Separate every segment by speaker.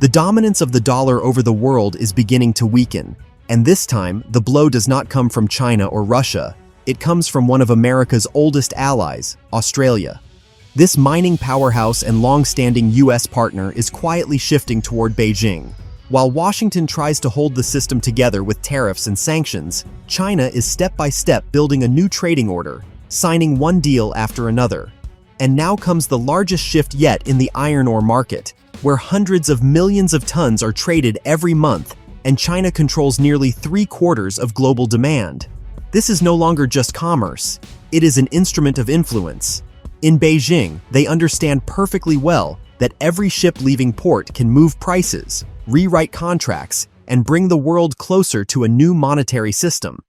Speaker 1: The dominance of the dollar over the world is beginning to weaken, and this time, the blow does not come from China or Russia. It comes from one of America's oldest allies, Australia. This mining powerhouse and long-standing US partner is quietly shifting toward Beijing. While Washington tries to hold the system together with tariffs and sanctions, China is step-by-step building a new trading order, signing one deal after another. And now comes the largest shift yet in the iron ore market, where hundreds of millions of tons are traded every month, and China controls nearly 3/4 of global demand. This is no longer just commerce, it is an instrument of influence. In Beijing, they understand perfectly well that every ship leaving port can move prices, rewrite contracts, and bring the world closer to a new monetary system.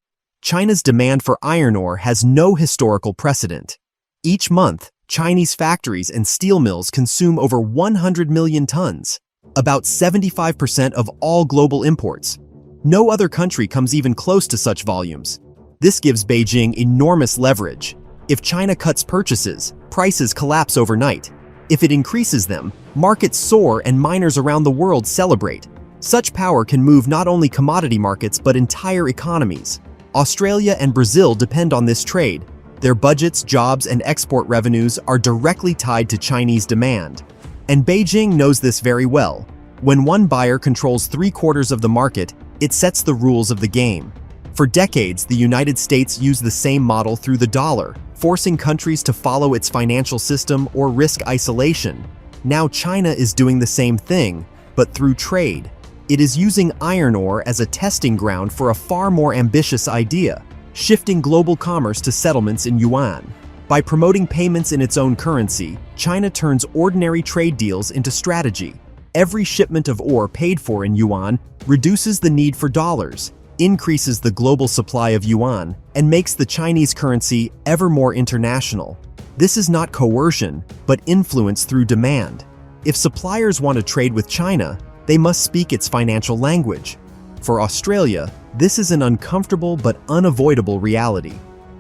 Speaker 1: China's demand for iron ore has no historical precedent. Each month, Chinese factories and steel mills consume over 100 million tons, about 75% of all global imports. No other country comes even close to such volumes. This gives Beijing enormous leverage. If China cuts purchases, prices collapse overnight. If it increases them, markets soar and miners around the world celebrate. Such power can move not only commodity markets but entire economies. Australia and Brazil depend on this trade. Their budgets, jobs, and export revenues are directly tied to Chinese demand. And Beijing knows this very well. When one buyer controls 3/4 of the market, it sets the rules of the game. For decades, the United States used the same model through the dollar, forcing countries to follow its financial system or risk isolation. Now China is doing the same thing, but through trade. It is using iron ore as a testing ground for a far more ambitious idea, shifting global commerce to settlements in Yuan. By promoting payments in its own currency, China turns ordinary trade deals into strategy. Every shipment of ore paid for in Yuan reduces the need for dollars, increases the global supply of yuan, and makes the Chinese currency ever more international. This is not coercion, but influence through demand. If suppliers want to trade with China, they must speak its financial language. For Australia, this is an uncomfortable but unavoidable reality.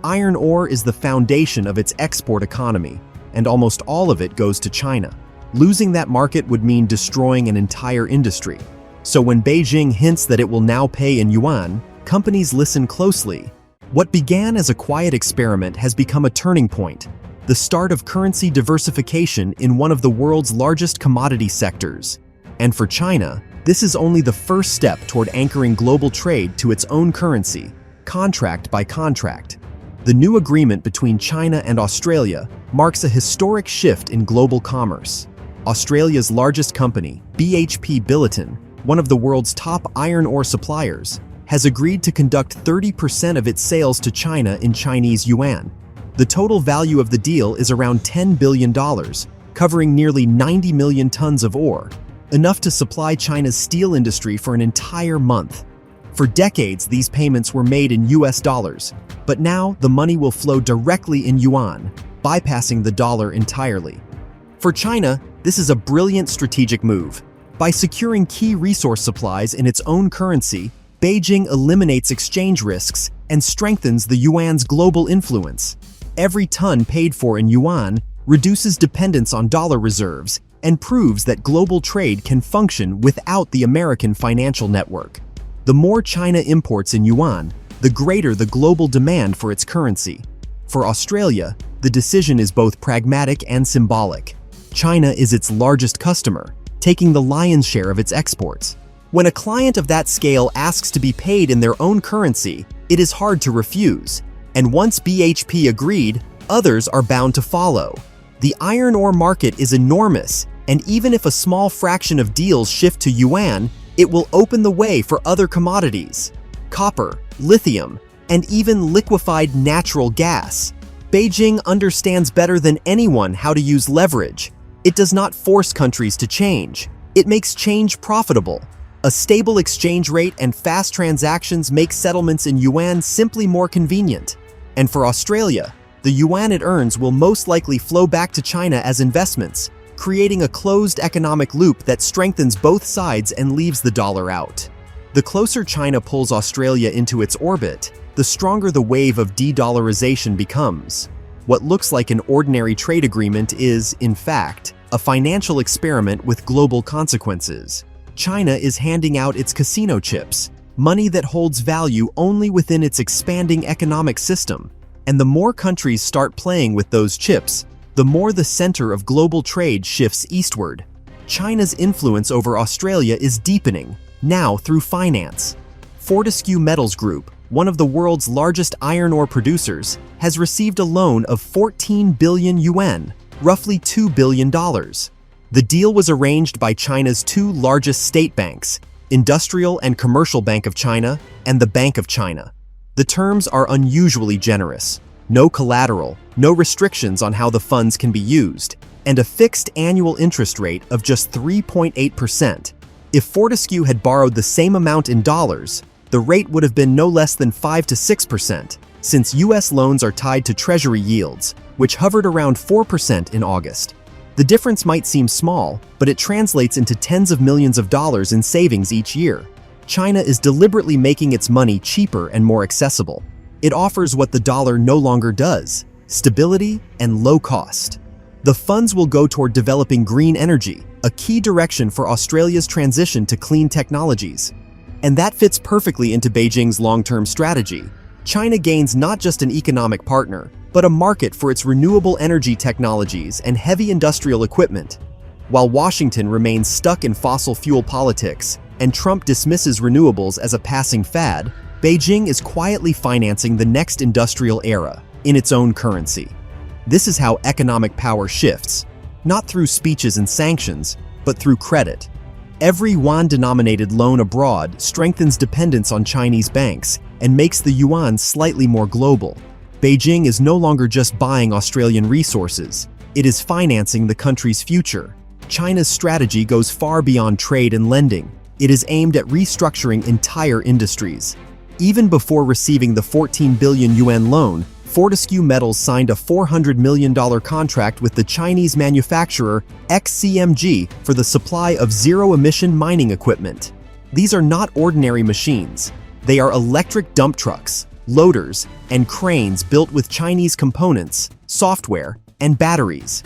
Speaker 1: Iron ore is the foundation of its export economy, and almost all of it goes to China. Losing that market would mean destroying an entire industry. So when Beijing hints that it will now pay in yuan, companies listen closely. What began as a quiet experiment has become a turning point, the start of currency diversification in one of the world's largest commodity sectors. And for China, this is only the first step toward anchoring global trade to its own currency, contract by contract. The new agreement between China and Australia marks a historic shift in global commerce. Australia's largest company, BHP Billiton, one of the world's top iron ore suppliers, has agreed to conduct 30% of its sales to China in Chinese yuan. The total value of the deal is around $10 billion, covering nearly 90 million tons of ore, enough to supply China's steel industry for an entire month. For decades, these payments were made in US dollars, but now the money will flow directly in yuan, bypassing the dollar entirely. For China, this is a brilliant strategic move. By securing key resource supplies in its own currency, Beijing eliminates exchange risks and strengthens the yuan's global influence. Every ton paid for in yuan reduces dependence on dollar reserves and proves that global trade can function without the American financial network. The more China imports in yuan, the greater the global demand for its currency. For Australia, the decision is both pragmatic and symbolic. China is its largest customer, taking the lion's share of its exports. When a client of that scale asks to be paid in their own currency, it is hard to refuse. And once BHP agreed, others are bound to follow. The iron ore market is enormous, and even if a small fraction of deals shift to yuan, it will open the way for other commodities: copper, lithium, and even liquefied natural gas. Beijing understands better than anyone how to use leverage. It does not force countries to change. It makes change profitable. A stable exchange rate and fast transactions make settlements in yuan simply more convenient. And for Australia, the yuan it earns will most likely flow back to China as investments, creating a closed economic loop that strengthens both sides and leaves the dollar out. The closer China pulls Australia into its orbit, the stronger the wave of de-dollarization becomes. What looks like an ordinary trade agreement is, in fact, a financial experiment with global consequences. China is handing out its casino chips, money that holds value only within its expanding economic system. And the more countries start playing with those chips, the more the center of global trade shifts eastward. China's influence over Australia is deepening, now through finance. Fortescue Metals Group, one of the world's largest iron ore producers, has received a loan of 14 billion yuan, roughly $2 billion. The deal was arranged by China's two largest state banks, Industrial and Commercial Bank of China and the Bank of China. The terms are unusually generous. No collateral, no restrictions on how the funds can be used, and a fixed annual interest rate of just 3.8%. If Fortescue had borrowed the same amount in dollars, the rate would have been no less than 5 to 6%, since US loans are tied to Treasury yields, which hovered around 4% in August. The difference might seem small, but it translates into tens of millions of dollars in savings each year. China is deliberately making its money cheaper and more accessible. It offers what the dollar no longer does: stability and low cost. The funds will go toward developing green energy, a key direction for Australia's transition to clean technologies. And that fits perfectly into Beijing's long-term strategy. China gains not just an economic partner, but a market for its renewable energy technologies and heavy industrial equipment. While Washington remains stuck in fossil fuel politics and Trump dismisses renewables as a passing fad, Beijing is quietly financing the next industrial era in its own currency. This is how economic power shifts, not through speeches and sanctions, but through credit. Every yuan-denominated loan abroad strengthens dependence on Chinese banks and makes the yuan slightly more global. Beijing is no longer just buying Australian resources, it is financing the country's future. China's strategy goes far beyond trade and lending. It is aimed at restructuring entire industries. Even before receiving the 14 billion yuan loan, Fortescue Metals signed a $400 million contract with the Chinese manufacturer XCMG for the supply of zero-emission mining equipment. These are not ordinary machines. They are electric dump trucks, loaders, and cranes built with Chinese components, software, and batteries.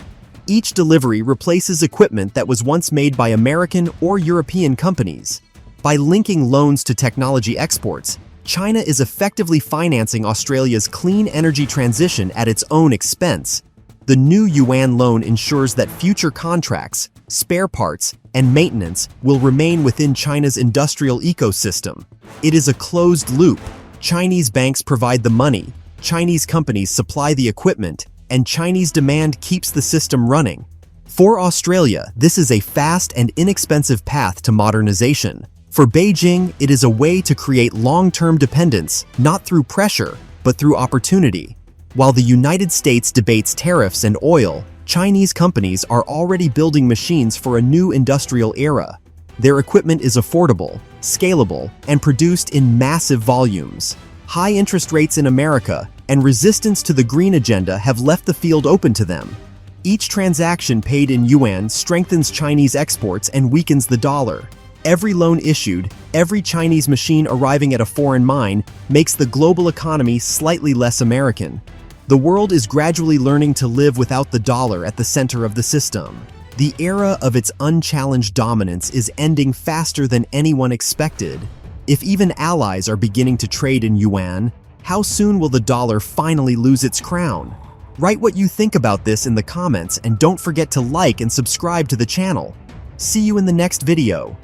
Speaker 1: Each delivery replaces equipment that was once made by American or European companies. By linking loans to technology exports, China is effectively financing Australia's clean energy transition at its own expense. The new yuan loan ensures that future contracts, spare parts, and maintenance will remain within China's industrial ecosystem. It is a closed loop. Chinese banks provide the money, Chinese companies supply the equipment, and Chinese demand keeps the system running. For Australia, this is a fast and inexpensive path to modernization. For Beijing, it is a way to create long-term dependence, not through pressure, but through opportunity. While the United States debates tariffs and oil, Chinese companies are already building machines for a new industrial era. Their equipment is affordable, scalable, and produced in massive volumes. High interest rates in America and resistance to the green agenda have left the field open to them. Each transaction paid in yuan strengthens Chinese exports and weakens the dollar. Every loan issued, every Chinese machine arriving at a foreign mine makes the global economy slightly less American. The world is gradually learning to live without the dollar at the center of the system. The era of its unchallenged dominance is ending faster than anyone expected. If even allies are beginning to trade in yuan, how soon will the dollar finally lose its crown? Write what you think about this in the comments and don't forget to like and subscribe to the channel. See you in the next video.